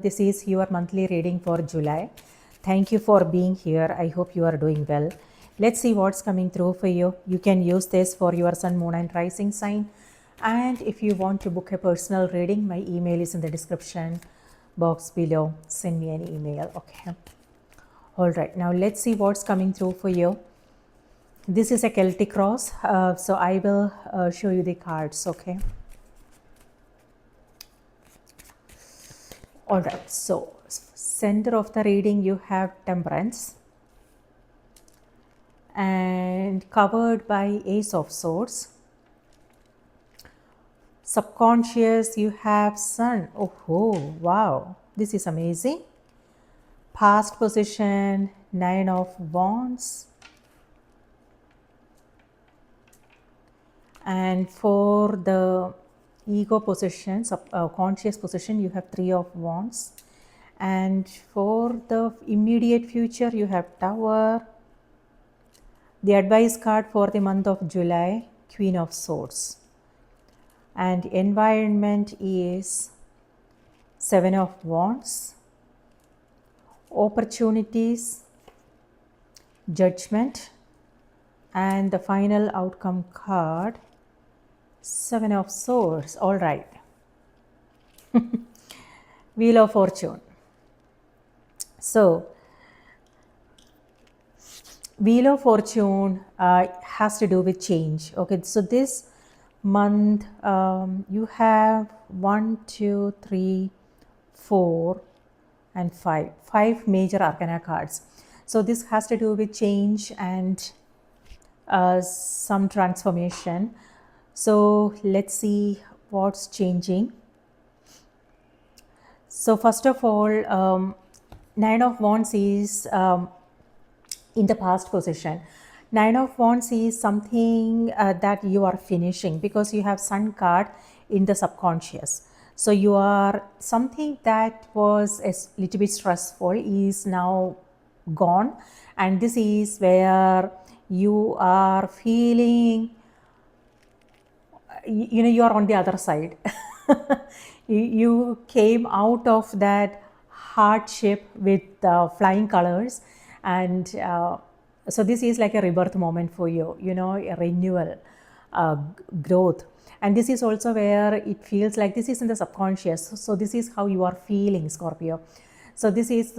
This is your monthly reading for July. Thank you for being here. I hope you are doing well. Let's see what's coming through for you. You can use this for your sun, moon, and rising sign. And if you want to book a personal reading, my email is in the description box below. Send me an email. Okay. All right. Now let's see what's coming through for you. This is a Celtic cross. So I will show you the cards. Okay. All right, so center of the reading you have Temperance, and covered by Ace of Swords. Subconscious you have Sun. Oh, wow, this is amazing. Past position, Nine of Wands. And for the ego position, conscious position, you have Three of Wands. And for the immediate future, you have Tower. The advice card for the month of July, Queen of Swords. And environment is Seven of Wands. Opportunities, Judgment. And the final outcome card, Seven of Swords. All right. Wheel of Fortune. So, Wheel of Fortune has to do with change. Okay, so this month you have 1, 2, 3, 4, and 5. 5 major arcana cards. So this has to do with change and some transformation. So let's see what's changing. So first of all, Nine of Wands is in the past position. Nine of Wands is something that you are finishing, because you have Sun card in the subconscious. So you are, something that was a little bit stressful is now gone, and this is where you are feeling, you are on the other side. You came out of that hardship with flying colors, and so this is like a rebirth moment for you, a renewal, growth. And this is also where it feels like this is in the subconscious. So this is how you are feeling, Scorpio. So this is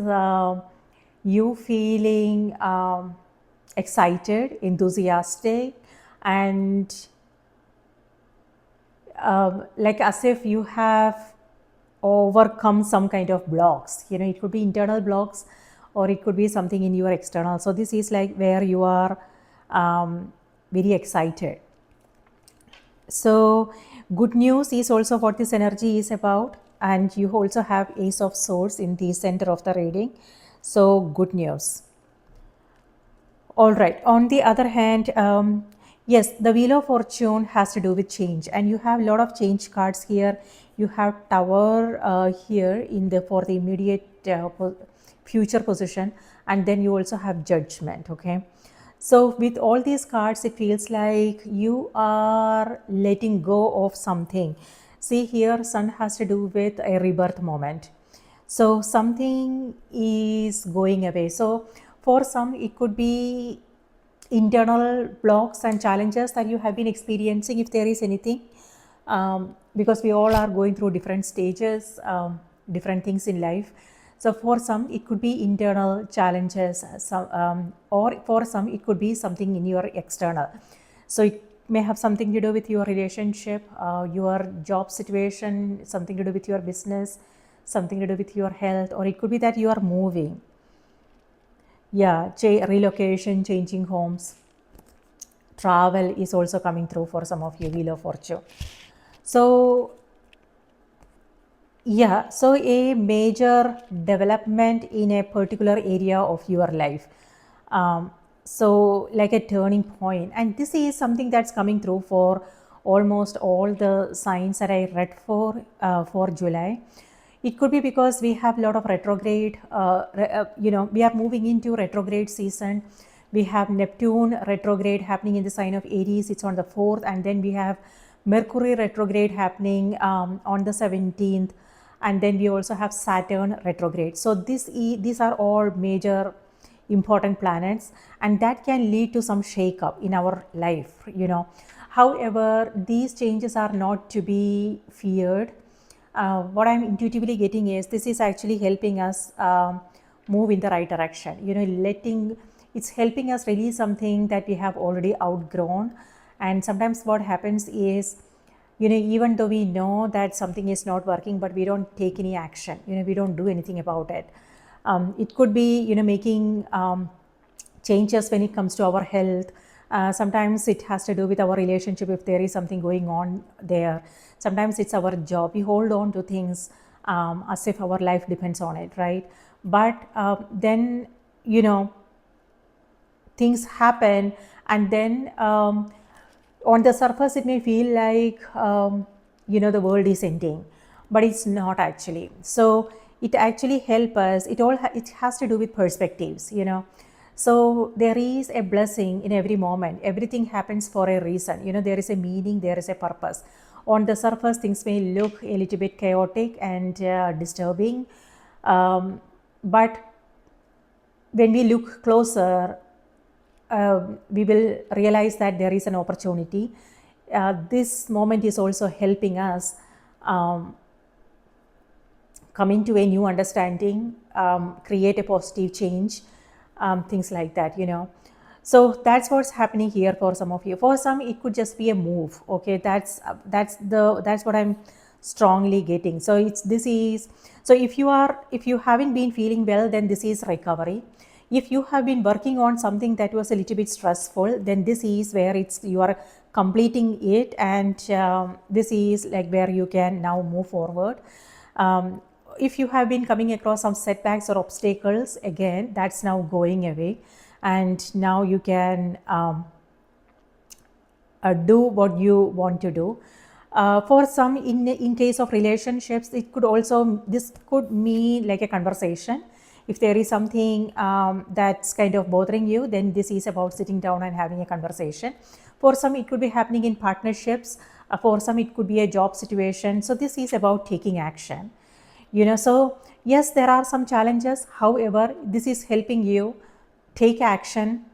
you feeling excited, enthusiastic, and like as if you have overcome some kind of blocks. It could be internal blocks, or it could be something in your external. So this is like where you are very excited. So good news is also what this energy is about. And you also have Ace of Swords in the center of the reading. So good news. All right. On the other hand, yes, the Wheel of Fortune has to do with change, and you have a lot of change cards here. You have Tower here for the immediate future position, and then you also have Judgment. Okay, so with all these cards, it feels like you are letting go of something. See here, Sun has to do with a rebirth moment. So something is going away. So for some, it could be internal blocks and challenges that you have been experiencing, if there is anything, because we all are going through different stages, different things in life. So for some, it could be internal challenges, or for some, it could be something in your external. So it may have something to do with your relationship, your job situation, something to do with your business, something to do with your health, or it could be that you are moving. Yeah, relocation, changing homes, travel is also coming through for some of you, Wheel of Fortune. So yeah, so a major development in a particular area of your life. So like a turning point, and this is something that's coming through for almost all the signs that I read for July. It could be because we have a lot of retrograde, we are moving into retrograde season. We have Neptune retrograde happening in the sign of Aries. It's on the 4th, and then we have Mercury retrograde happening on the 17th. and then we also have Saturn retrograde. So these are all major important planets, and that can lead to some shake-up in our life, However, these changes are not to be feared. What I'm intuitively getting is this is actually helping us move in the right direction. It's helping us release something that we have already outgrown. And sometimes what happens is, even though we know that something is not working, but we don't take any action, we don't do anything about it. It could be, making changes when it comes to our health. Sometimes it has to do with our relationship if there is something going on there. Sometimes it's our job. We hold on to things as if our life depends on it, right? But then, things happen, and then on the surface it may feel like the world is ending, but it's not actually. So it actually helps us. It has to do with perspectives. So there is a blessing in every moment. Everything happens for a reason. There is a meaning, there is a purpose. On the surface, things may look a little bit chaotic and disturbing, but when we look closer, we will realize that there is an opportunity. This moment is also helping us come into a new understanding, create a positive change, things like that, So that's what's happening here for some of you. For some, it could just be a move. Okay, that's what I'm strongly getting. So if you haven't been feeling well, then this is recovery. If you have been working on something that was a little bit stressful, then this is where you are completing it, and this is like where you can now move forward. If you have been coming across some setbacks or obstacles, again, that's now going away, and now you can do what you want to do. For some, in case of relationships, this could mean like a conversation. If there is something that's kind of bothering you, then this is about sitting down and having a conversation. For some, it could be happening in partnerships. For some, it could be a job situation. So this is about taking action. So yes, there are some challenges. However, this is helping you take action,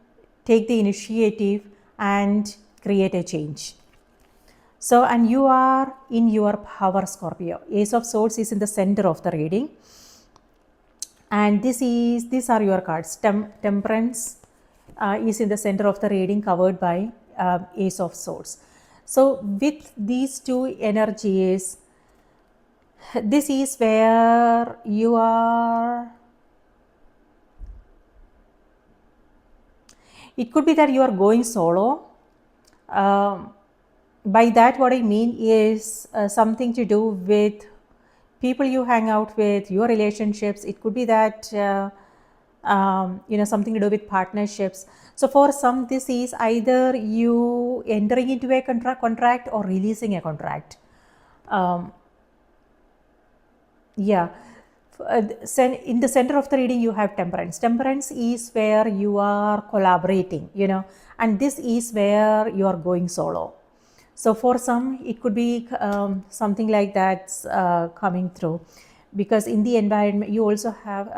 take the initiative, and create a change. So, and you are in your power, Scorpio. Ace of Swords is in the center of the reading. And these are your cards. Temperance is in the center of the reading, covered by Ace of Swords. So with these two energies, this is where you are. It could be that you are going solo. By that, what I mean is something to do with people you hang out with, your relationships. It could be that something to do with partnerships. So for some, this is either you entering into a contract or releasing a contract. In the center of the reading, you have temperance. Temperance is where you are collaborating, and this is where you are going solo. So for some, it could be something like that's coming through, because in the environment, you also have,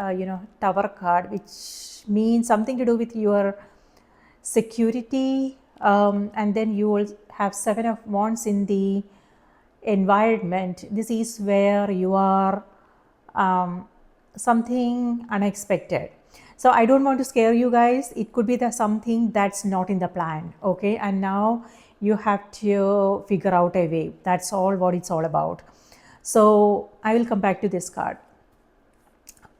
Tower card, which means something to do with your security, and then you will have Seven of Wands in the environment. This is where you are something unexpected. So I don't want to scare you guys. It could be something that's not in the plan, okay? And now you have to figure out a way. That's all what it's all about. So I will come back to this card.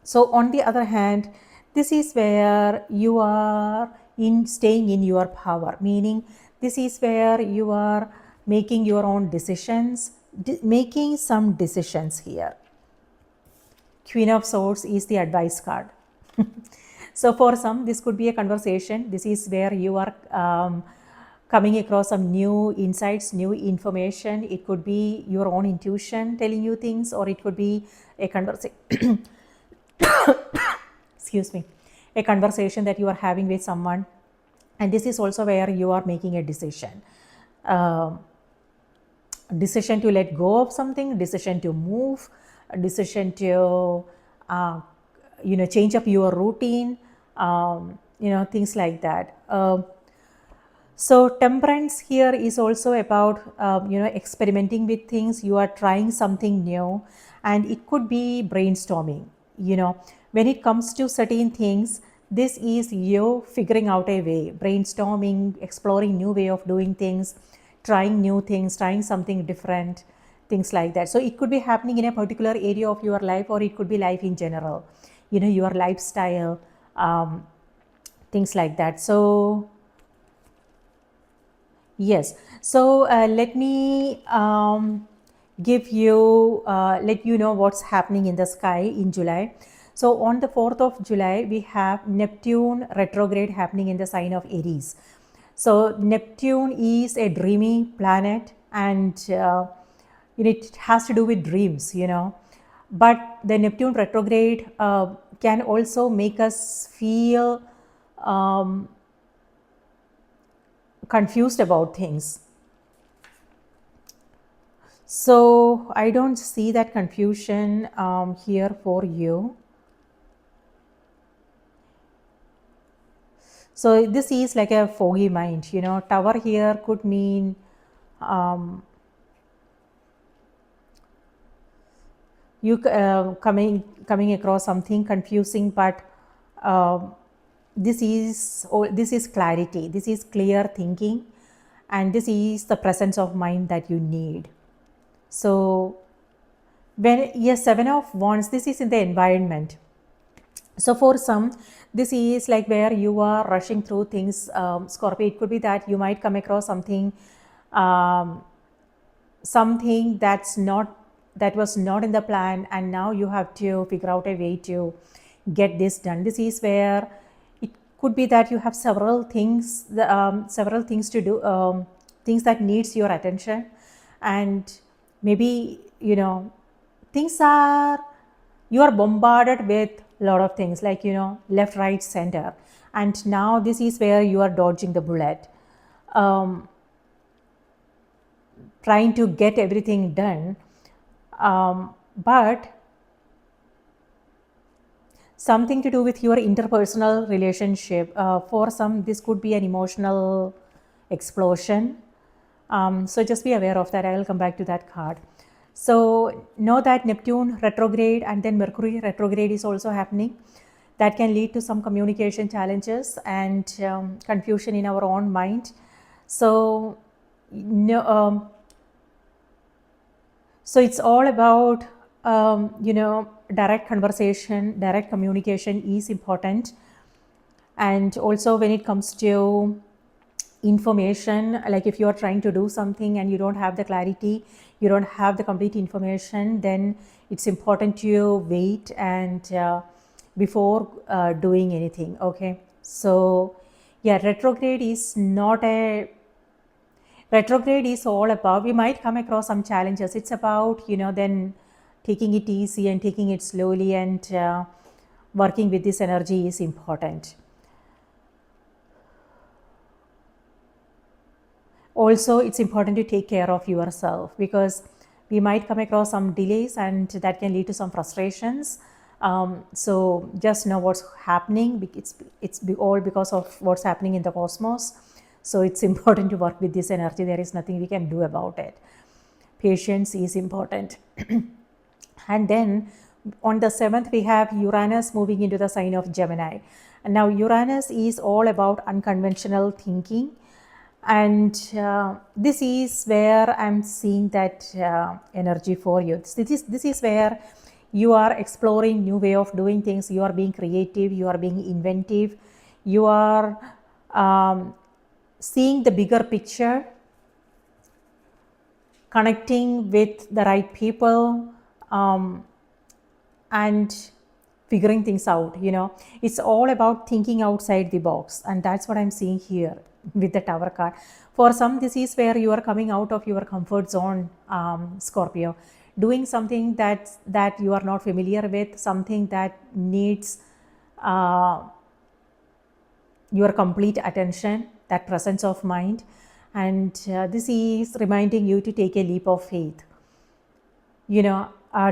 So on the other hand, this is where you are staying in your power, meaning this is where you are making your own decisions, making some decisions here. Queen of Swords is the advice card. So for some, this could be a conversation. This is where you are coming across some new insights, new information. It could be your own intuition telling you things, or it could be a conversation. Excuse me. A conversation that you are having with someone. And this is also where you are making a decision. Decision to let go of something, decision to move, decision to change up your routine, things like that. So temperance here is also about experimenting with things. You are trying something new, and it could be brainstorming. When it comes to certain things, this is you figuring out a way, brainstorming, exploring new way of doing things, trying new things, trying something different, things like that. So it could be happening in a particular area of your life, or it could be life in general, your lifestyle, things like that. So yes. So let me let you know what's happening in the sky in July. So on the 4th of July, we have Neptune retrograde happening in the sign of Aries. So Neptune is a dreamy planet, and it has to do with dreams, But the Neptune retrograde can also make us feel confused about things. So I don't see that confusion here for you. So this is like a foggy mind, Tower here could mean you coming across something confusing, but this is clarity, this is clear thinking, and this is the presence of mind that you need. So when yes, 7 of Wands, this is in the environment. So for some, this is like where you are rushing through things, Scorpio. It could be that you might come across something that was not in the plan, and now you have to figure out a way to get this done. This is where it could be that you have several things to do, things that needs your attention, and maybe you are bombarded with a lot of things, like left, right, center, and now this is where you are dodging the bullet, trying to get everything done, but something to do with your interpersonal relationship. For some, this could be an emotional explosion. So just be aware of that. I will come back to that card. So know that Neptune retrograde and then Mercury retrograde is also happening. That can lead to some communication challenges and confusion in our own mind. So so it's all about direct conversation, direct communication is important. And also when it comes to information, like if you are trying to do something and you don't have the clarity, you don't have the complete information, then it's important to wait and before doing anything. Okay, so yeah, retrograde is all about, we might come across some challenges. It's about then taking it easy and taking it slowly, and working with this energy is important. Also, it's important to take care of yourself, because we might come across some delays and that can lead to some frustrations. So just know what's happening. It's all because of what's happening in the cosmos. So it's important to work with this energy. There is nothing we can do about it. Patience is important. And then on the 7th, we have Uranus moving into the sign of Gemini. And now Uranus is all about unconventional thinking. And this is where I'm seeing that energy for you. This is where you are exploring new way of doing things. You are being creative. You are being inventive. You are seeing the bigger picture, connecting with the right people, and figuring things out. It's all about thinking outside the box, and that's what I'm seeing here with the Tower card. For some, this is where you are coming out of your comfort zone, Scorpio, doing something that you are not familiar with, something that needs your complete attention, that presence of mind. And this is reminding you to take a leap of faith.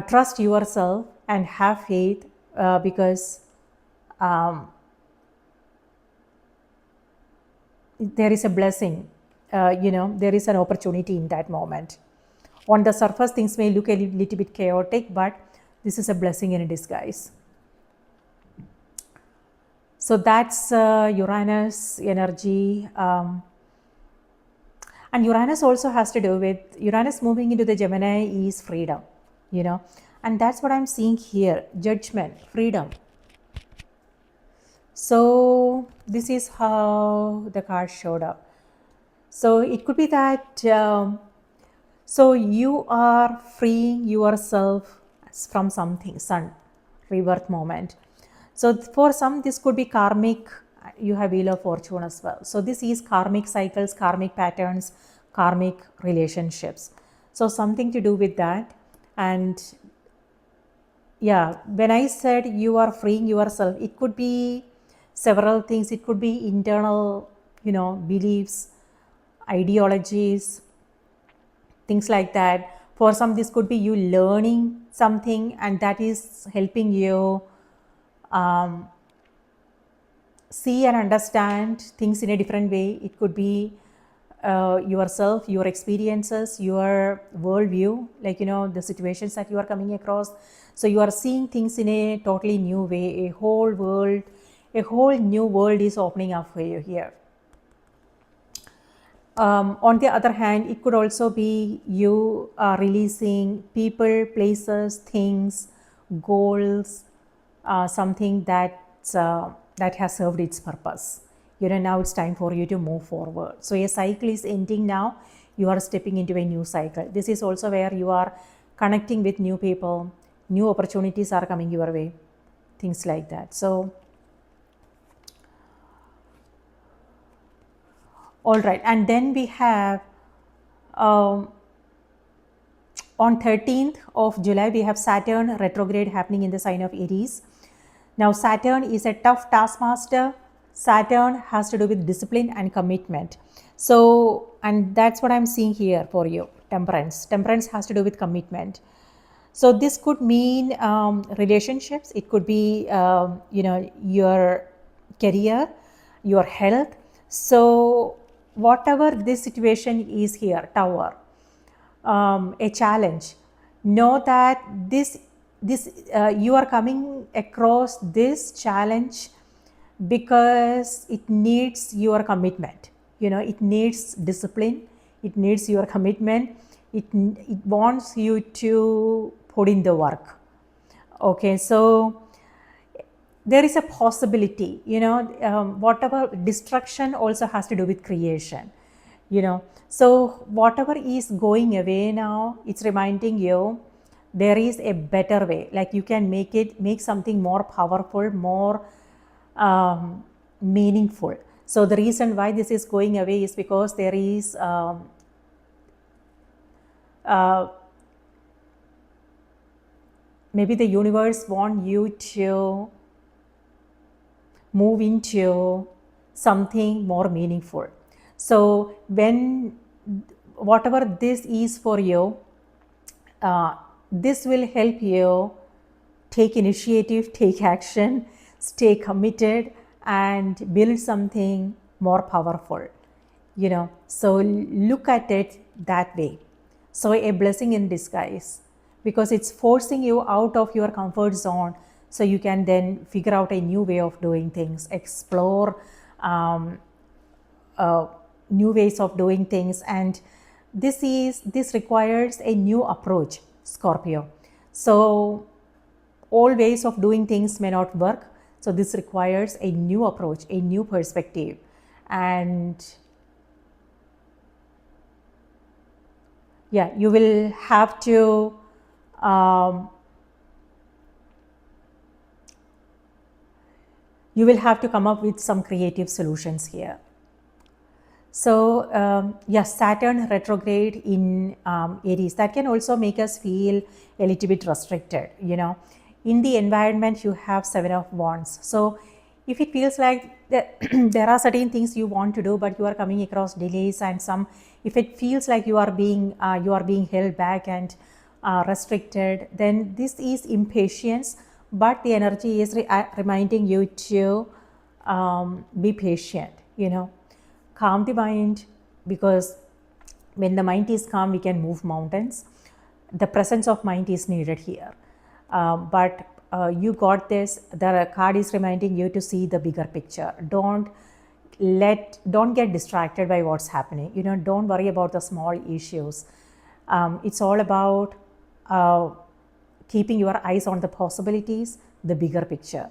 trust yourself and have faith, because there is a blessing, there is an opportunity in that moment. On the surface, things may look a little bit chaotic, but this is a blessing in disguise. So that's Uranus energy. And Uranus also has to do with, Uranus moving into the Gemini is freedom, and that's what I'm seeing here, judgment, freedom. So this is how the card showed up. So it could be that, so you are freeing yourself from something, sun, rebirth moment. So for some, this could be karmic. You have Wheel of Fortune as well. So this is karmic cycles, karmic patterns, karmic relationships. So something to do with that. And yeah, when I said you are freeing yourself, it could be several things. It could be internal, beliefs, ideologies, things like that. For some, this could be you learning something, and that is helping you see and understand things in a different way. It could be yourself, your experiences, your worldview, like, the situations that you are coming across. So you are seeing things in a totally new way. A whole new world is opening up for you here. On the other hand, it could also be you releasing people, places, things, goals, something that has served its purpose. Now it's time for you to move forward. So a cycle is ending now. You are stepping into a new cycle. This is also where you are connecting with new people. New opportunities are coming your way. Things like that. So, all right. And then we have, on 13th of July, we have Saturn retrograde happening in the sign of Aries. Now, Saturn is a tough taskmaster. Saturn has to do with discipline and commitment. So, and that's what I'm seeing here for you, Temperance. Temperance has to do with commitment. So this could mean relationships. It could be, your career, your health. So whatever this situation is here, Tower, a challenge, know that this you are coming across this challenge because it needs your commitment. It needs discipline. It needs your commitment. It wants you to put in the work. Okay, so there is a possibility, whatever destruction also has to do with creation, So whatever is going away now, it's reminding you there is a better way. Like you can make something more powerful, more meaningful. So the reason why this is going away is because there is maybe the universe wants you to move into something more meaningful. So when whatever this is for you, this will help you take initiative, take action, stay committed, and build something more powerful. So look at it that way. So a blessing in disguise, because it's forcing you out of your comfort zone, so you can then figure out a new way of doing things, explore new ways of doing things. And this requires a new approach, Scorpio. So all ways of doing things may not work. So this requires a new approach, a new perspective. And yeah, you will have to come up with some creative solutions here. So Saturn retrograde in Aries, that can also make us feel a little bit restricted. In the environment, you have 7 of Wands. So if it feels like there are certain things you want to do, but you are coming across delays, and if it feels like you are being held back, and restricted, then this is impatience, but the energy is reminding you to be patient, calm the mind, because when the mind is calm, we can move mountains. The presence of mind is needed here. But you got this. The card is reminding you to see the bigger picture. Don't get distracted by what's happening. Don't worry about the small issues. It's all about keeping your eyes on the possibilities, the bigger picture.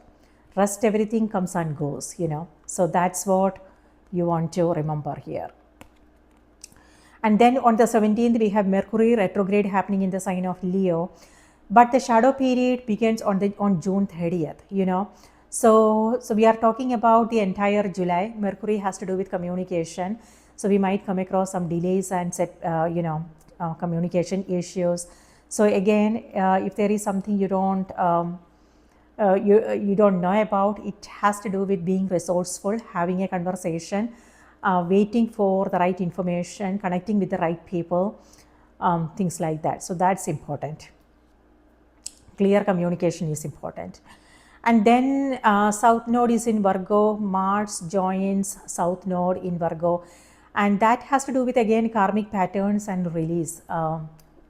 Rest, everything comes and goes, So that's what you want to remember here. And then on the 17th, we have Mercury retrograde happening in the sign of Leo. But the shadow period begins on June 30th, So we are talking about the entire July. Mercury has to do with communication. So we might come across some delays and communication issues. So again, if there is something you don't know about, it has to do with being resourceful, having a conversation, waiting for the right information, connecting with the right people, things like that. So that's important. Clear communication is important. And then South Node is in Virgo. Mars joins South Node in Virgo. And that has to do with, again, karmic patterns and release,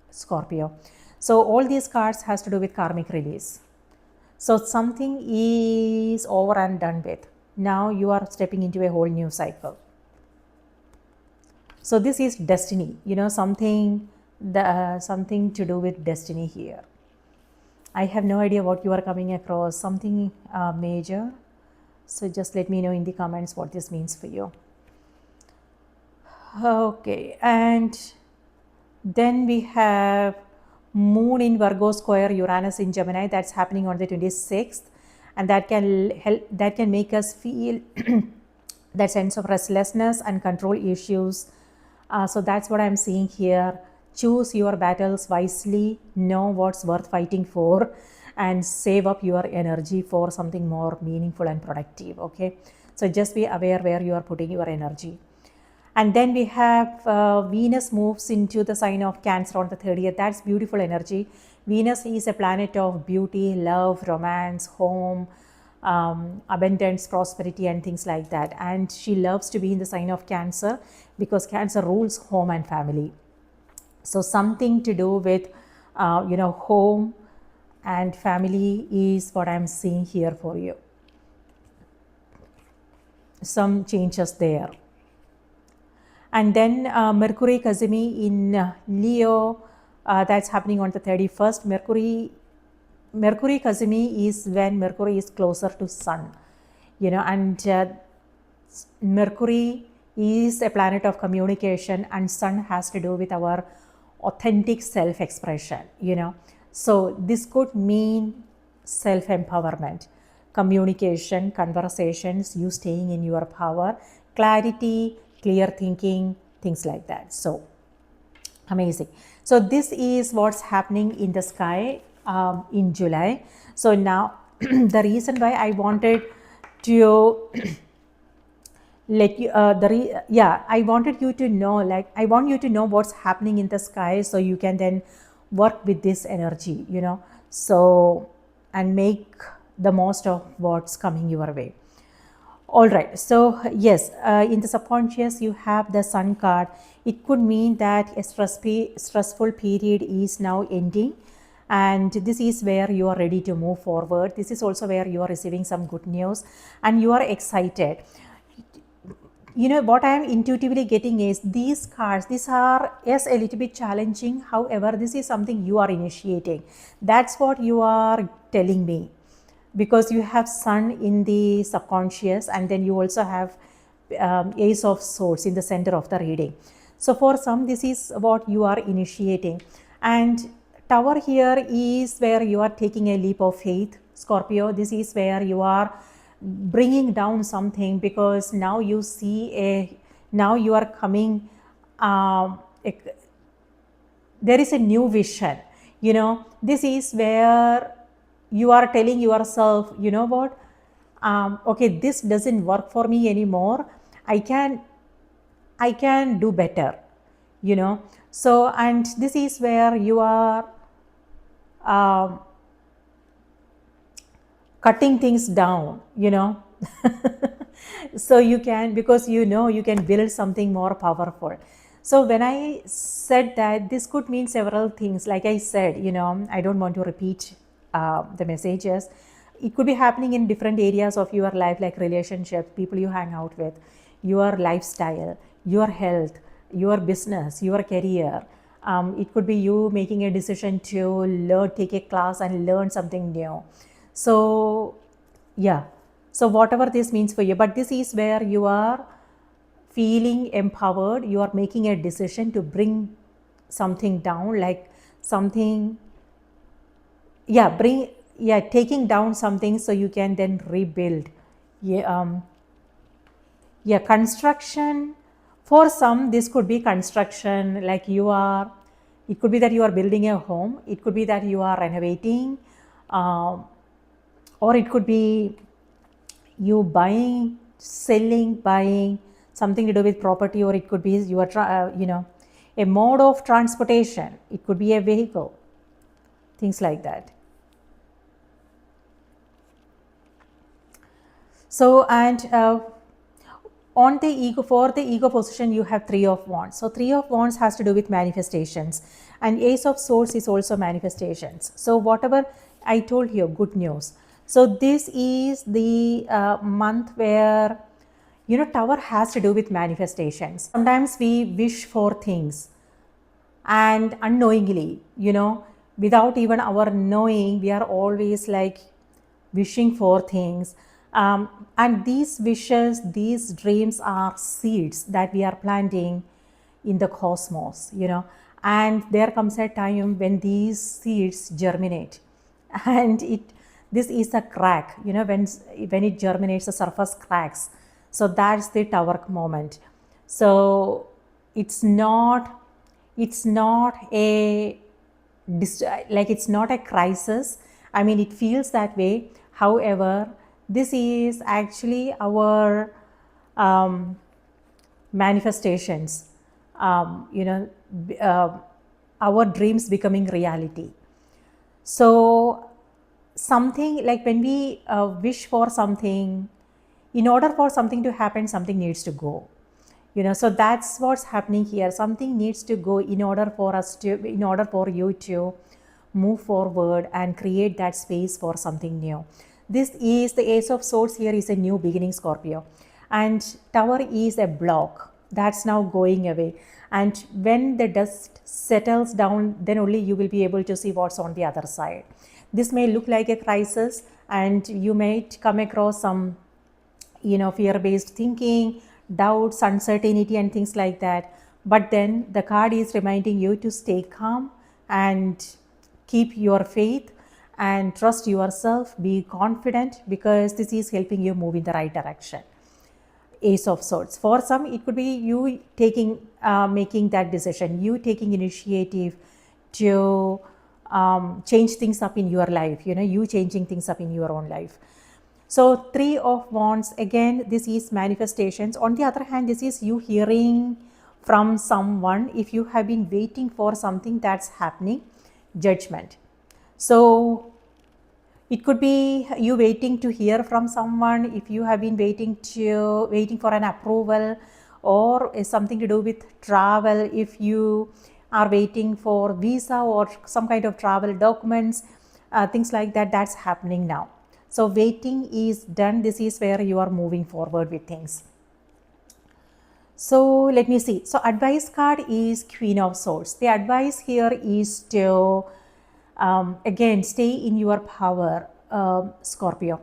Scorpio. So all these cards has to do with karmic release. So something is over and done with. Now you are stepping into a whole new cycle. So this is destiny, something to do with destiny here. I have no idea what you are coming across, something major. So just let me know in the comments what this means for you. Okay, and then we have Moon in Virgo square Uranus in Gemini. That's happening on the 26th, and that can make us feel that sense of restlessness and control issues. So that's what I'm seeing here. Choose your battles wisely, know what's worth fighting for, and save up your energy for something more meaningful and productive, okay? So just be aware where you are putting your energy. And then we have Venus moves into the sign of Cancer on the 30th. That's beautiful energy. Venus is a planet of beauty, love, romance, home, abundance, prosperity, and things like that. And she loves to be in the sign of Cancer because Cancer rules home and family. So something to do with, home and family is what I'm seeing here for you. Some changes there. And then Mercury Kazimi in Leo, that's happening on the 31st. Mercury Kazimi is when Mercury is closer to Sun, and Mercury is a planet of communication, and Sun has to do with our authentic self-expression, So this could mean self-empowerment, communication, conversations, you staying in your power, clarity, clear thinking, things like that. So amazing. So this is what's happening in the sky in July. So now the reason why I wanted to let you I wanted you to know, I want you to know what's happening in the sky, so you can then work with this energy, so and make the most of what's coming your way. All right, so yes, in the subconscious you have the Sun card. It could mean that a stressful period is now ending, and this is where you are ready to move forward. This is also where you are receiving some good news and you are excited. What I am intuitively getting is these cards, these are, yes, a little bit challenging. However, this is something you are initiating. That's what you are telling me, because you have Sun in the subconscious, and then you also have Ace of Swords in the center of the reading. So for some, this is what you are initiating. And Tower here is where you are taking a leap of faith, Scorpio. This is where you are bringing down something, because now you see now you are coming, there is a new vision. This is where you are telling yourself, what, okay, this doesn't work for me anymore. I can do better, So, and this is where you are um, cutting things down, so you can, because you can build something more powerful. So when I said that, this could mean several things. Like I said, I don't want to repeat the messages. It could be happening in different areas of your life, like relationships, people you hang out with, your lifestyle, your health, your business, your career. It could be you making a decision to take a class and learn something new. So yeah, so whatever this means for you, but this is where you are feeling empowered. You are making a decision to bring something down, like something, taking down something so you can then rebuild. Construction. For some, this could be construction, like it could be that you are building a home, it could be that you are renovating, or it could be you buying something to do with property, or it could be you are a mode of transportation, it could be a vehicle, things like that. So, and on the ego, for the ego position, you have 3 of wands. So 3 of wands has to do with manifestations, and ace of swords is also manifestations. So whatever I told you, good news. So this is the month where tower has to do with manifestations. Sometimes we wish for things, and unknowingly, without even our knowing, we are always like wishing for things. And these wishes, these dreams are seeds that we are planting in the cosmos, and there comes a time when these seeds germinate, and this is a crack, when it germinates, the surface cracks. So that's the tower moment. So it's not a it's not a crisis. I mean, it feels that way. However, this is actually our manifestations, our dreams becoming reality. So something like when we wish for something, in order for something to happen, something needs to go. So that's what's happening here. Something needs to go in order for you to move forward and create that space for something new. This is the ace of swords. Here is a new beginning, Scorpio, and tower is a block that's now going away. And when the dust settles down, then only you will be able to see what's on the other side. This may look like a crisis, and you might come across some fear-based thinking, doubts, uncertainty, and things like that. But then the card is reminding you to stay calm and keep your faith and trust yourself, be confident, because this is helping you move in the right direction. Ace of swords. For some, it could be you making that decision, you taking initiative to change things up in your life, you changing things up in your own life. So 3 of wands, again, this is manifestations. On the other hand, this is you hearing from someone. If you have been waiting for something that's happening, judgment. So it could be you waiting to hear from someone. If you have been waiting for an approval, or something to do with travel, if you are waiting for visa or some kind of travel documents, things like that, that's happening now. So waiting is done. This is where you are moving forward with things. So let me see. So advice card is Queen of Swords. The advice here is to again stay in your power, Scorpio.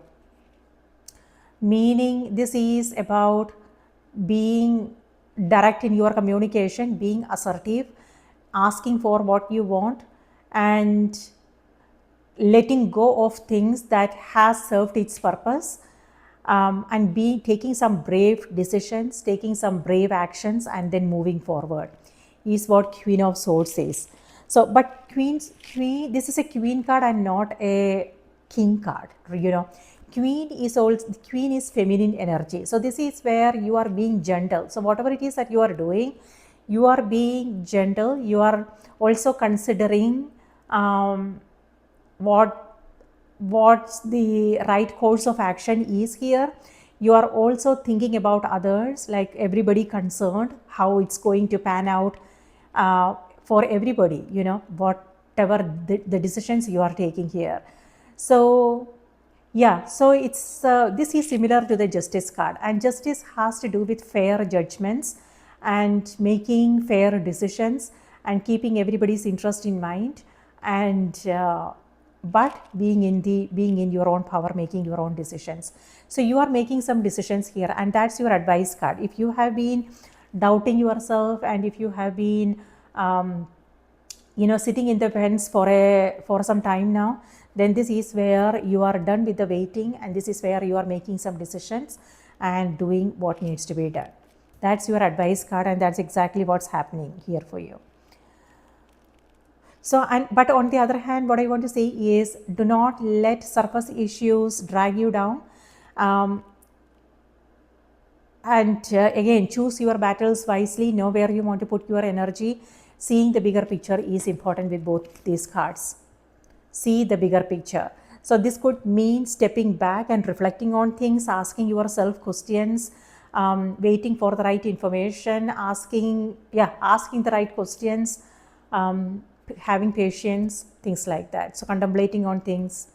Meaning this is about being direct in your communication, being assertive, asking for what you want, and letting go of things that has served its purpose, and taking some brave decisions, taking some brave actions, and then moving forward is what Queen of Swords says. So, but queen, this is a queen card and not a king card. Queen is feminine energy. So this is where you are being gentle. So whatever it is that you are doing, you are being gentle. You are also considering what's the right course of action is here. You are also thinking about others, like everybody concerned, how it's going to pan out for everybody, whatever the decisions you are taking here. So yeah, so it's this is similar to the justice card, and justice has to do with fair judgments and making fair decisions and keeping everybody's interest in mind, and but being in your own power, making your own decisions. So you are making some decisions here, and that's your advice card. If you have been doubting yourself, and if you have been sitting in the fence for some time now, then this is where you are done with the waiting, and this is where you are making some decisions and doing what needs to be done. That's your advice card, and that's exactly what's happening here for you. So, but on the other hand, what I want to say is, do not let surface issues drag you down. And again, choose your battles wisely, know where you want to put your energy. Seeing the bigger picture is important with both these cards. See the bigger picture. So this could mean stepping back and reflecting on things, asking yourself questions, waiting for the right information, asking the right questions, having patience, things like that. So contemplating on things.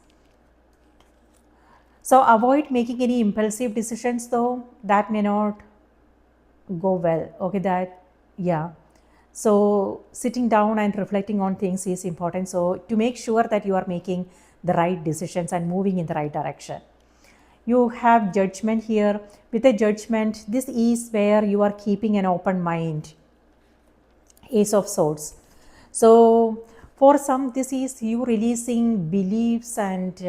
So avoid making any impulsive decisions, though. That may not go well. Okay, so sitting down and reflecting on things is important. So to make sure that you are making the right decisions and moving in the right direction. You have judgment here. With a judgment, this is where you are keeping an open mind. Ace of Swords. So for some, this is you releasing beliefs and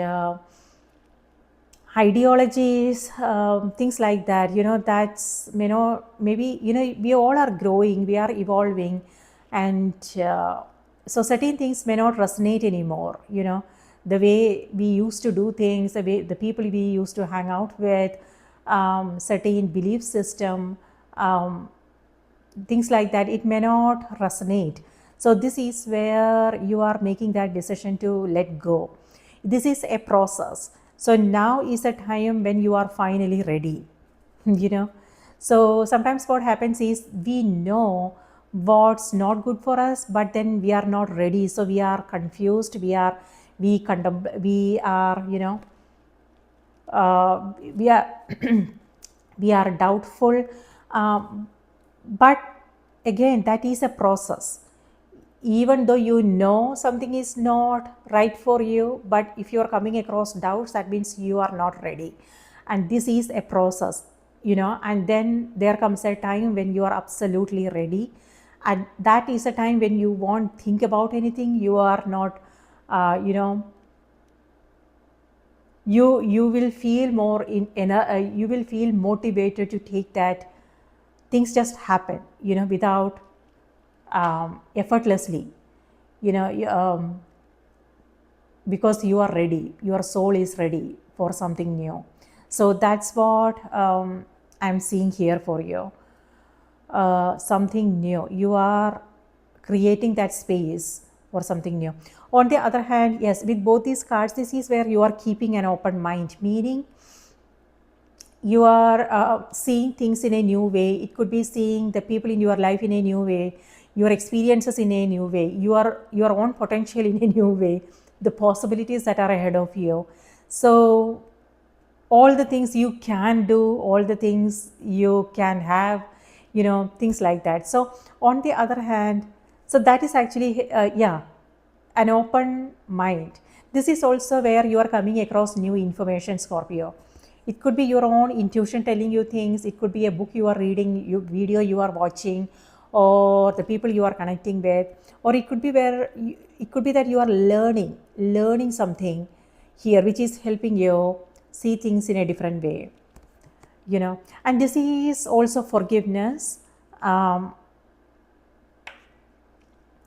ideologies, things like that. That's maybe we all are growing, we are evolving, and so certain things may not resonate anymore. The way we used to do things, the way the people we used to hang out with, certain belief system, things like that, it may not resonate. So this is where you are making that decision to let go. This is a process. So now is a time when you are finally ready. So sometimes what happens is, we know what's not good for us, but then we are not ready. So we are confused. We are we are doubtful. But again, that is a process. Even though something is not right for you, but if you are coming across doubts, that means you are not ready. And this is a process, and then there comes a time when you are absolutely ready. And that is a time when you won't think about anything. You are not, you will feel more you will feel motivated to take that. Things just happen, without effortlessly, because you are ready, your soul is ready for something new. So that's what I'm seeing here for you. Something new, you are creating that space for something new. On the other hand, yes, with both these cards, this is where you are keeping an open mind, meaning you are seeing things in a new way. It could be seeing the people in your life in a new way, your experiences in a new way, your own potential in a new way, the possibilities that are ahead of you. So all the things you can do, all the things you can have, things like that. So on the other hand, so that is actually an open mind. This is also where you are coming across new information, Scorpio. It could be your own intuition telling you things. It could be a book you are reading, video you are watching, or the people you are connecting with, or it could be that you are learning something here, which is helping you see things in a different way. And this is also forgiveness.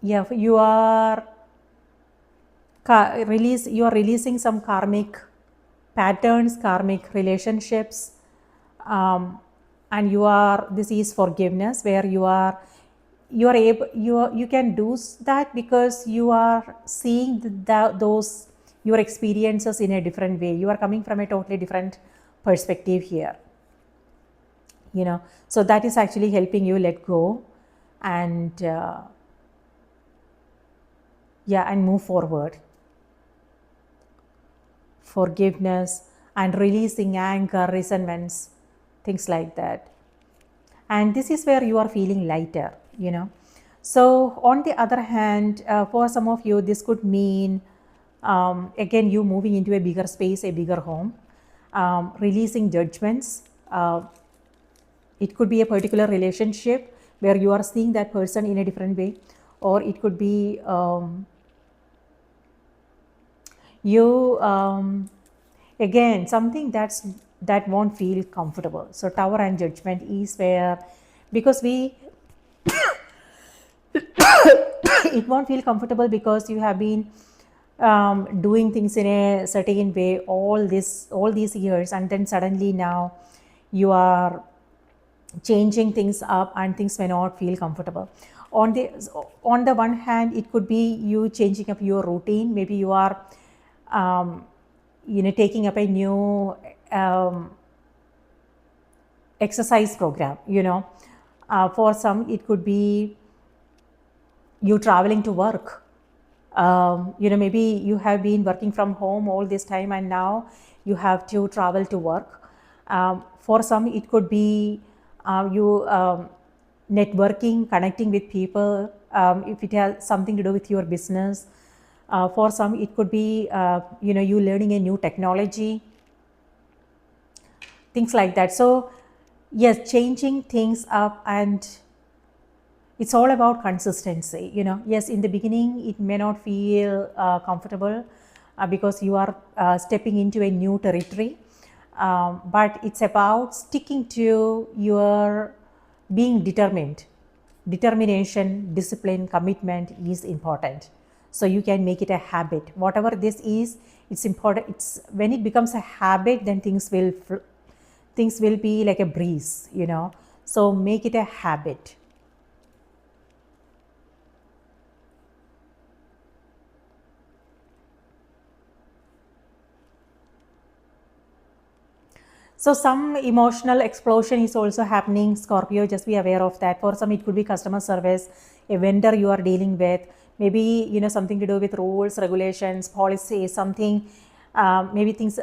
You are releasing some karmic patterns, karmic relationships, and this is forgiveness, where you can do that because you are seeing those your experiences in a different way. You are coming from a totally different perspective here, so that is actually helping you let go and and move forward. Forgiveness and releasing anger, resentments, things like that. And this is where you are feeling lighter. So on the other hand, for some of you, this could mean again you moving into a bigger space, a bigger home, releasing judgments. It could be a particular relationship where you are seeing that person in a different way, or it could be you again something that won't feel comfortable. So Tower and Judgment is where, because it won't feel comfortable because you have been doing things in a certain way all these years, and then suddenly now you are changing things up and things may not feel comfortable. On the one hand, it could be you changing up your routine. Maybe you are taking up a new exercise program. For some it could be you traveling to work. Maybe you have been working from home all this time and now you have to travel to work. For some it could be you networking, connecting with people, if it has something to do with your business. For some it could be you learning a new technology, things like that. So yes, changing things up, and it's all about consistency. Yes, in the beginning it may not feel comfortable because you are stepping into a new territory, but it's about sticking to your being determined. Determination, discipline, commitment is important, so you can make it a habit. Whatever this is, it's important. It's when it becomes a habit, then things will be like a breeze. So make it a habit. So some emotional explosion is also happening, Scorpio. Just be aware of that. For some, it could be customer service, a vendor you are dealing with, maybe something to do with rules, regulations, policies, something. Maybe things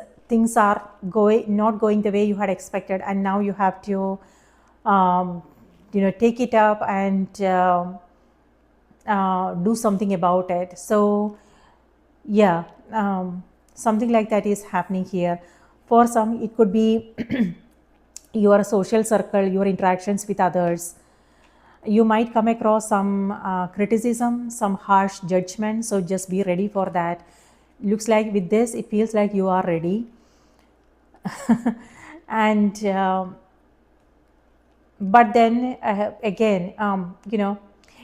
are not going the way you had expected, and now you have to take it up and do something about it. So yeah, something like that is happening here. For some, it could be your social circle, your interactions with others. You might come across some criticism, some harsh judgment. So just be ready for that. Looks like with this, it feels like you are ready. And but then again,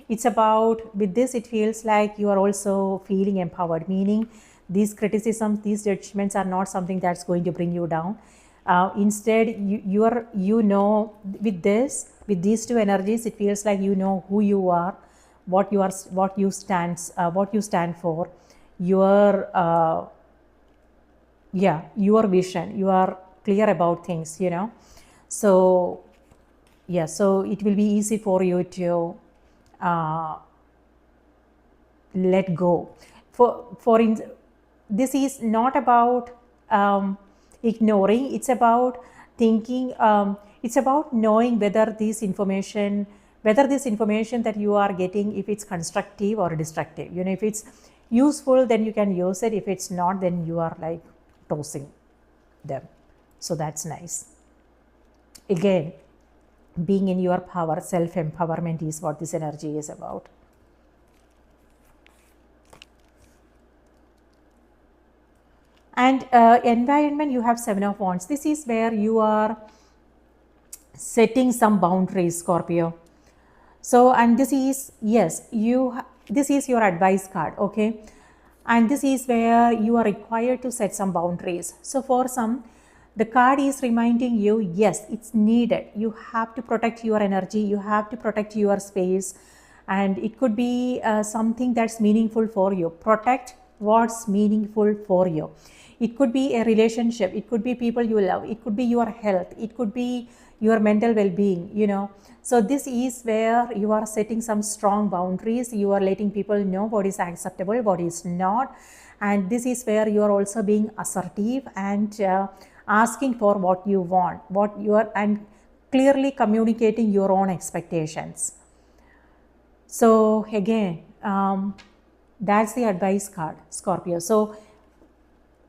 it's about, with this, it feels like you are also feeling empowered, meaning these criticisms, these judgments are not something that's going to bring you down. Instead, with these two energies, it feels like you know who you are, what you stand for, your your vision. You are clear about things, so yeah, so it will be easy for you to let go. This is not about ignoring. It's about thinking. It's about knowing whether this information that you are getting, if it's constructive or destructive. If it's useful, then you can use it. If it's not, then you are like tossing them. So that's nice. Again, being in your power, self-empowerment is what this energy is about. And environment, you have 7 of Wands. This is where you are setting some boundaries, Scorpio. So, and this is, yes, this is your advice card, okay? And this is where you are required to set some boundaries. So for some, the card is reminding you, yes, it's needed. You have to protect your energy. You have to protect your space. And it could be something that's meaningful for you. Protect what's meaningful for you. It could be a relationship, it could be people you love, it could be your health, it could be your mental well-being, so this is where you are setting some strong boundaries. You are letting people know what is acceptable, what is not, and this is where you are also being assertive and asking for what you want, what you are, and clearly communicating your own expectations. So again, that's the advice card, Scorpio. So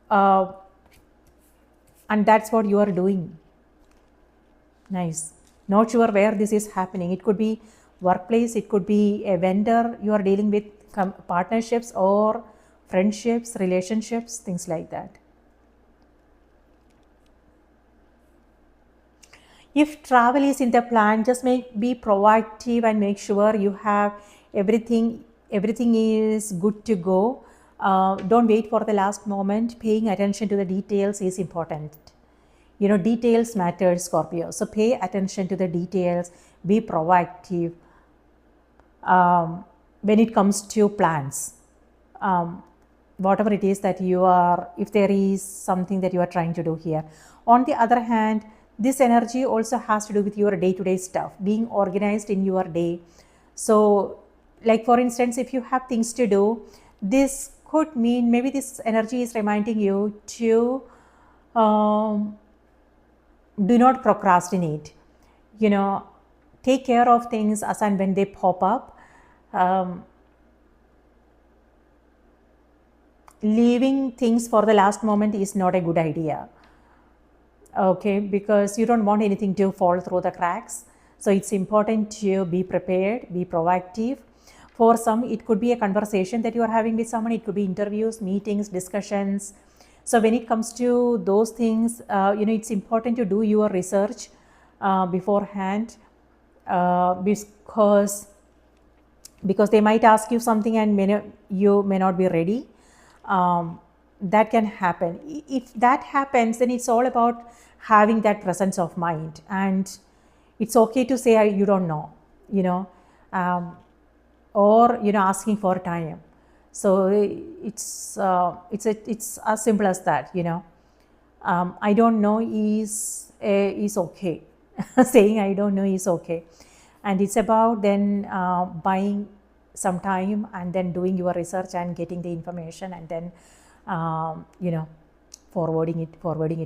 and that's what you are doing. Nice. Not sure where this is happening. It could be workplace, it could be a vendor, you are dealing with partnerships or friendships, relationships, things like that. If travel is in the plan, just be proactive and make sure you have everything is good to go. Don't wait for the last moment. Paying attention to the details is important. Details matter, Scorpio. So pay attention to the details, be proactive when it comes to plans. Whatever it is that you are, if there is something that you are trying to do here. On the other hand, this energy also has to do with your day-to-day stuff, being organized in your day. So, like for instance, if you have things to do, this could mean maybe this energy is reminding you to do not procrastinate. Take care of things as and when they pop up. Leaving things for the last moment is not a good idea. Okay, because you don't want anything to fall through the cracks. So it's important to be prepared, be proactive. For some, it could be a conversation that you are having with someone. It could be interviews, meetings, discussions. So when it comes to those things, it's important to do your research beforehand, because they might ask you something and you may not be ready. That can happen. If that happens, then it's all about having that presence of mind, and it's okay to say you don't know, or asking for time. So it's as simple as that. I don't know is okay. Saying I don't know is okay, and it's about then buying some time and then doing your research and getting the information and then forwarding it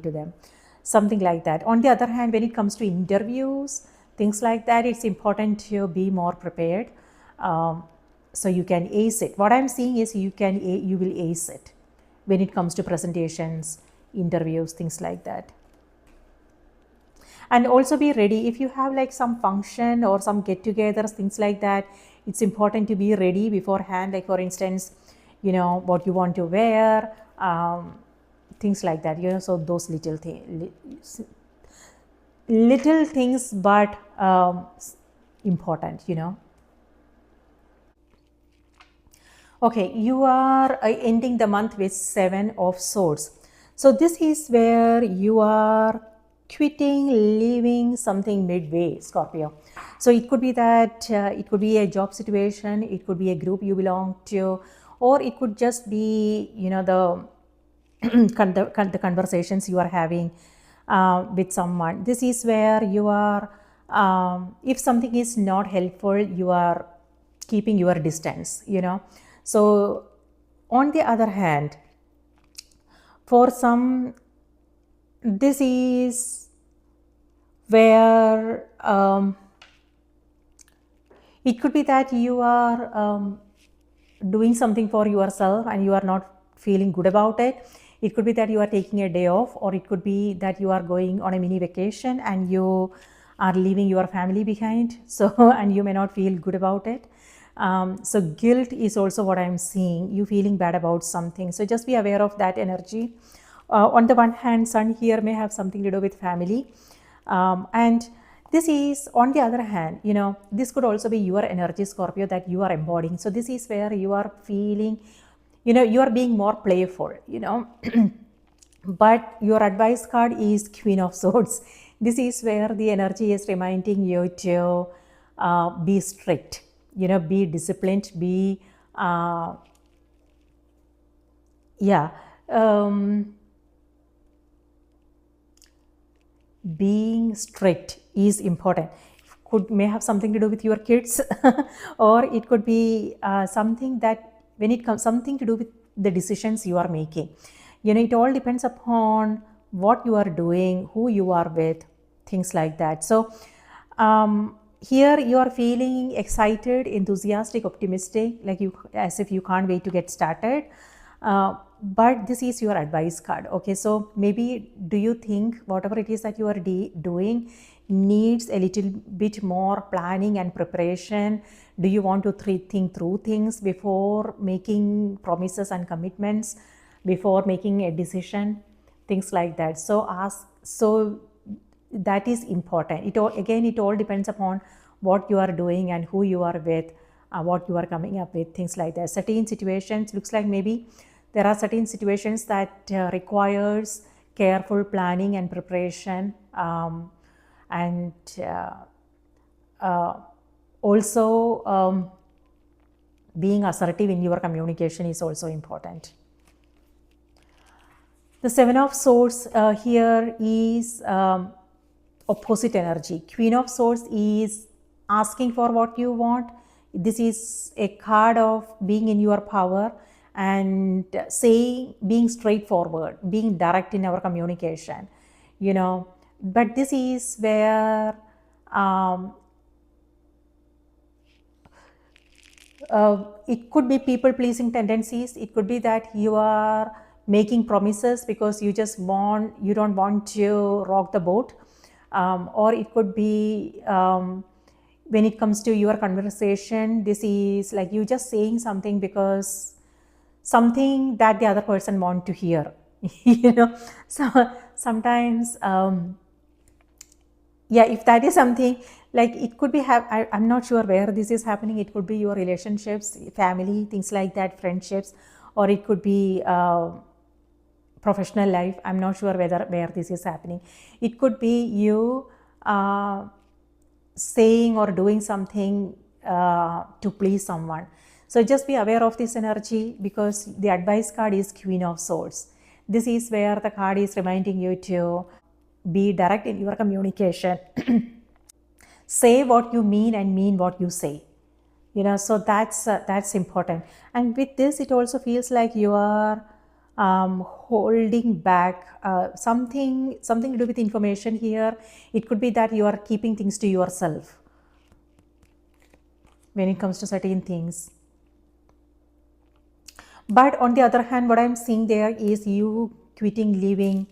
to them, something like that. On the other hand, when it comes to interviews, things like that, it's important to be more prepared, so you can ace it. What I'm seeing is you will ace it when it comes to presentations, interviews, things like that. And also be ready if you have like some function or some get-togethers, things like that. It's important to be ready beforehand, like for instance, what you want to wear, things like that. So those little things, but important. Okay, you are ending the month with 7 of Swords. So this is where you are quitting, leaving something midway, Scorpio. So it could be that it could be a job situation, it could be a group you belong to, or it could just be, the the conversations you are having with someone. This is where you are, if something is not helpful, you are keeping your distance, So on the other hand, for some, this is where it could be that you are doing something for yourself and you are not feeling good about it. It could be that you are taking a day off, or it could be that you are going on a mini vacation and you are leaving your family behind. So, and you may not feel good about it. So guilt is also what I'm seeing, you feeling bad about something. So just be aware of that energy. On the one hand, Sun here may have something to do with family. And this is, on the other hand, this could also be your energy, Scorpio, that you are embodying. So this is where you are feeling, you are being more playful, but your advice card is Queen of Swords. This is where the energy is reminding you to be strict, be disciplined, be Yeah. Um, being strict is important. Could may have something to do with your kids, or it could be something that when it comes something to do with the decisions you are making. It all depends upon what you are doing, who you are with, things like that. So here you are feeling excited, enthusiastic, optimistic, like you as if you can't wait to get started. But this is your advice card. Okay, so maybe do you think whatever it is that you are doing needs a little bit more planning and preparation? Do you want to think through things before making promises and commitments, before making a decision, things like that? So ask. So that is important. It all depends upon what you are doing and who you are with, what you are coming up with, things like that. Certain situations looks like maybe there are certain situations that requires careful planning and preparation, and uh, also being assertive in your communication is also important. The Seven of Swords here is opposite energy. Queen of Swords is asking for what you want. This is a card of being in your power and saying, being straightforward, being direct in our communication, But this is where um, it could be people pleasing tendencies. It could be that you are making promises because you don't want to rock the boat. Or it could be when it comes to your conversation, this is like you just saying something because something that the other person want to hear. So sometimes yeah, if that is something, like it could be I'm not sure where this is happening. It could be your relationships, family, things like that, friendships, or it could be professional life. I'm not sure where this is happening. It could be you saying or doing something to please someone. So just be aware of this energy, because the advice card is Queen of Swords. This is where the card is reminding you to be direct in your communication. Say what you mean and mean what you say. So that's important. And with this, it also feels like you are holding back something to do with information here. It could be that you are keeping things to yourself when it comes to certain things. But on the other hand, what I'm seeing there is you quitting, leaving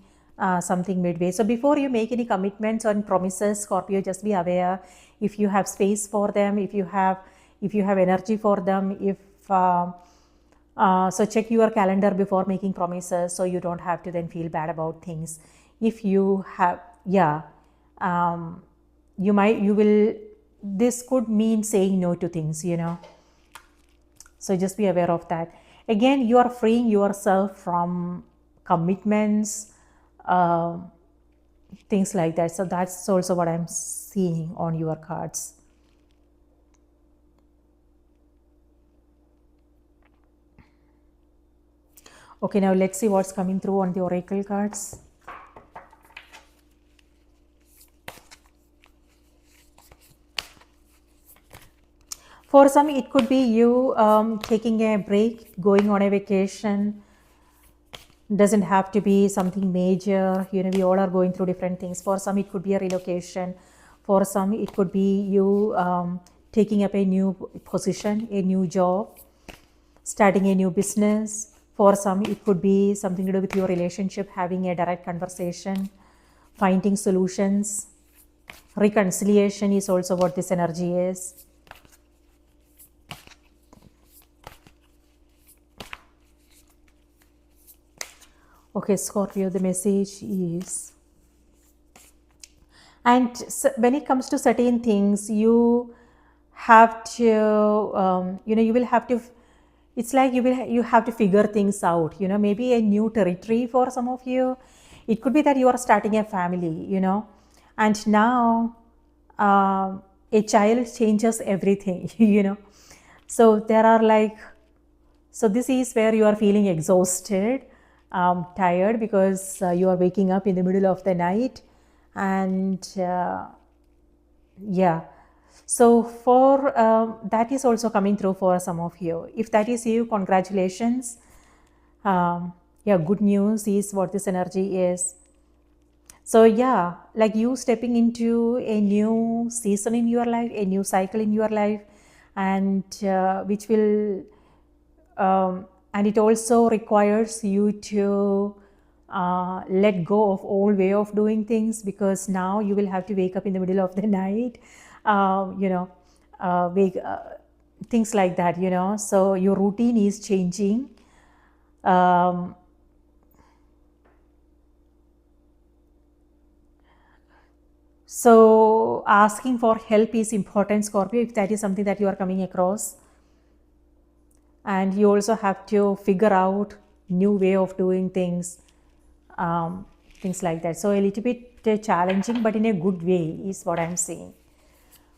something midway. So before you make any commitments or promises, Scorpio, just be aware if you have space for them, if you have energy for them, if so check your calendar before making promises, so you don't have to then feel bad about things. If you have, yeah, you will. This could mean saying no to things. So just be aware of that. Again, you are freeing yourself from commitments, uh, things like that. So that's also what I'm seeing on your cards. Okay, now let's see what's coming through on the oracle cards. For some, it could be you taking a break, going on a vacation. Doesn't have to be something major. We all are going through different things. For some, it could be a relocation. For some, it could be you taking up a new position, a new job, starting a new business. For some, it could be something to do with your relationship, having a direct conversation, finding solutions. Reconciliation is also what this energy is. Okay, Scorpio, the message is, and when it comes to certain things, you have to, you will have to, it's like you have to figure things out, maybe a new territory for some of you. It could be that you are starting a family, and now a child changes everything, so there are like So this is where you are feeling exhausted, tired, because you are waking up in the middle of the night. And yeah, so for that is also coming through for some of you. If that is you, congratulations. Yeah, good news is what this energy is. So yeah, like you stepping into a new season in your life, a new cycle in your life, and which will and it also requires you to let go of old way of doing things, because now you will have to wake up in the middle of the night, you know, wake things like that, you know. So your routine is changing. um, So asking for help is important, Scorpio, if that is something that you are coming across. And you also have to figure out new way of doing things, things like that. So a little bit challenging, but in a good way is what I'm saying.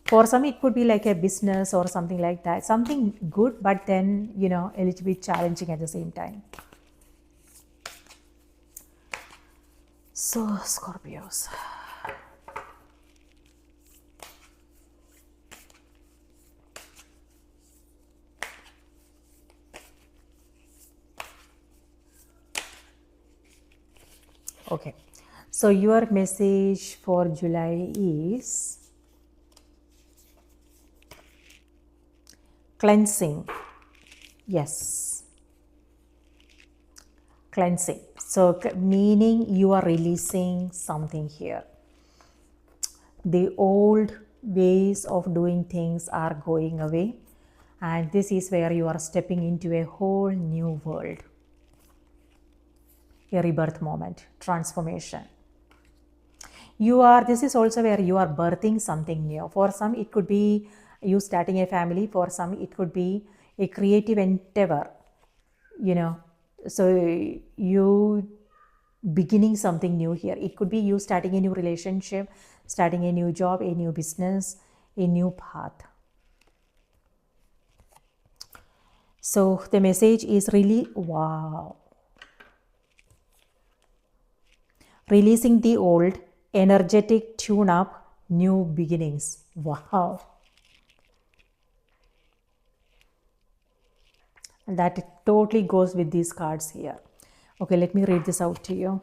For some, it could be like a business or something like that. Something good, but then, you know, a little bit challenging at the same time. So, Scorpios. Okay. So your message for July is cleansing. Yes. Cleansing. So meaning you are releasing something here. The old ways of doing things are going away, and this is where you are stepping into a whole new world. A rebirth moment, transformation. This is also where you are birthing something new. For some, it could be you starting a family. For some, it could be a creative endeavor, you know. So you beginning something new here. It could be you starting a new relationship, starting a new job, a new business, a new path. So the message is really, wow. Releasing the old, energetic tune up, new beginnings. Wow. And that totally goes with these cards here. Okay, let me read this out to you.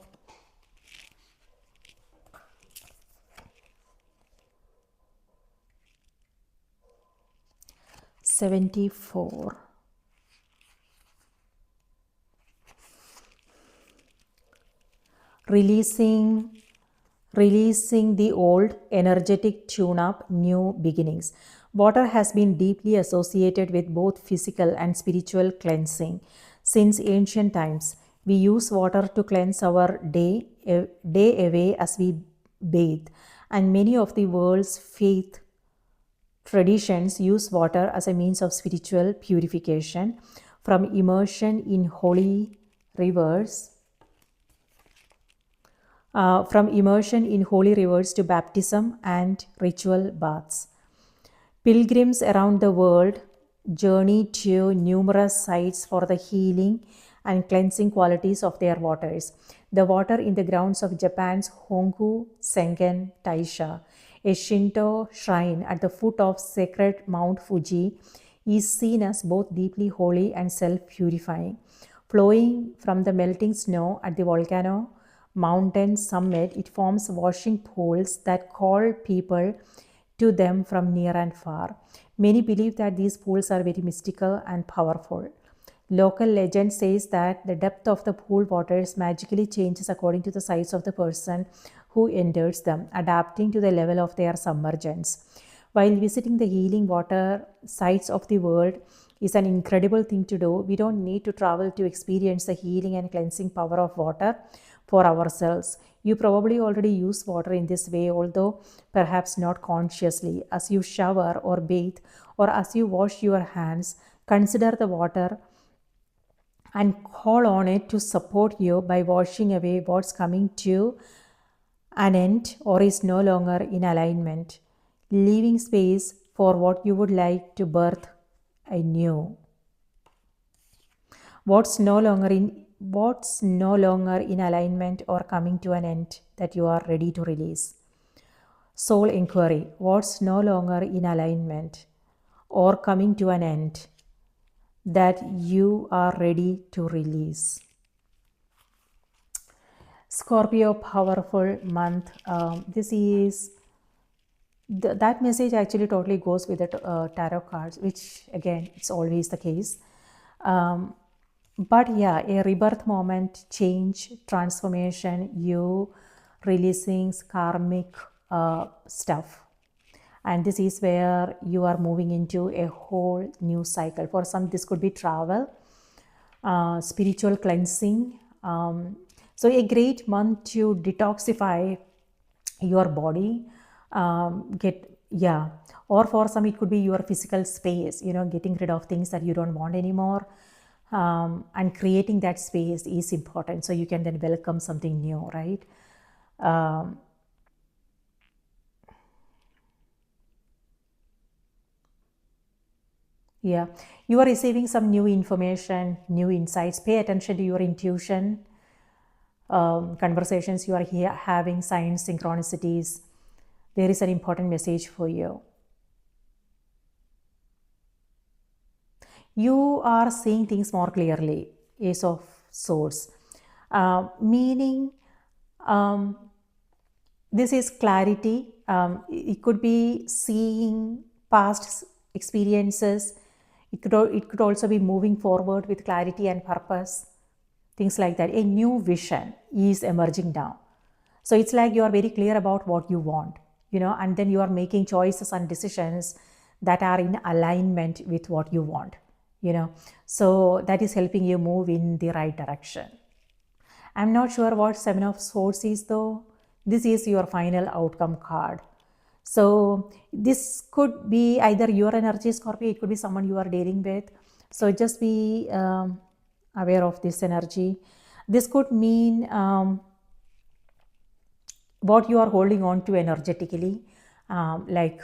$74. Releasing the old, energetic tune up, new beginnings. Water has been deeply associated with both physical and spiritual cleansing. Since ancient times, we use water to cleanse our day away as we bathe, and many of the world's faith traditions use water as a means of spiritual purification, from immersion in holy rivers to baptism and ritual baths. Pilgrims around the world journey to numerous sites for the healing and cleansing qualities of their waters. The water in the grounds of Japan's Hongu Sengen Taisha, a Shinto shrine at the foot of sacred Mount Fuji, is seen as both deeply holy and self-purifying. Flowing from the melting snow at the volcano mountain summit, it forms washing pools that call people to them from near and far. Many believe that these pools are very mystical and powerful. Local legend says that the depth of the pool waters magically changes according to the size of the person who enters them, adapting to the level of their submergence. While visiting the healing water sites of the world is an incredible thing to do, we don't need to travel to experience the healing and cleansing power of water for ourselves. You probably already use water in this way, although perhaps not consciously. As you shower or bathe, or as you wash your hands, consider the water and call on it to support you by washing away what's coming to an end or is no longer in alignment, leaving space for what you would like to birth anew. what's no longer in alignment or coming to an end that you are ready to release. Soul inquiry, what's no longer in alignment or coming to an end that you are ready to release. Scorpio, powerful month. This is that message actually totally goes with the tarot cards, which again, it's always the case. But yeah, a rebirth moment, change, transformation, you releasing karmic stuff. And this is where you are moving into a whole new cycle. For some, this could be travel, spiritual cleansing. So a great month to detoxify your body, or for some it could be your physical space, getting rid of things that you don't want anymore, and creating that space is important, so you can then welcome something new, right? Yeah, you are receiving some new information, new insights. Pay attention to your intuition, conversations you are here having, signs, synchronicities. There is an important message for you. You are seeing things more clearly, Ace of Swords. Meaning, this is clarity. It could be seeing past experiences. It could also be moving forward with clarity and purpose. Things like that. A new vision is emerging now. So it's like you are very clear about what you want, and then you are making choices and decisions that are in alignment with what you want, So that is helping you move in the right direction. I'm not sure what Seven of Swords is though. This is your final outcome card. So this could be either your energy, Scorpio, it could be someone you are dealing with. So just be aware of this energy. This could mean what you are holding on to energetically, like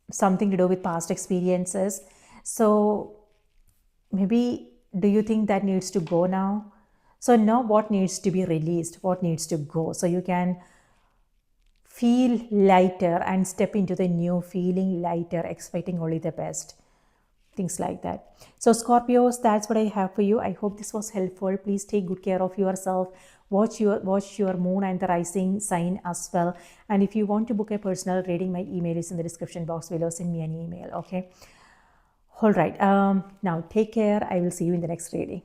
something to do with past experiences. So maybe, do you think that needs to go now? So now what needs to be released, what needs to go, so you can feel lighter and step into the new feeling lighter, expecting only the best. Things like that. So Scorpios, that's what I have for you. I hope this was helpful. Please take good care of yourself. Watch your moon and the rising sign as well. And if you want to book a personal reading, my email is in the description box below. Send me an email. Okay. All right. Now take care. I will see you in the next reading.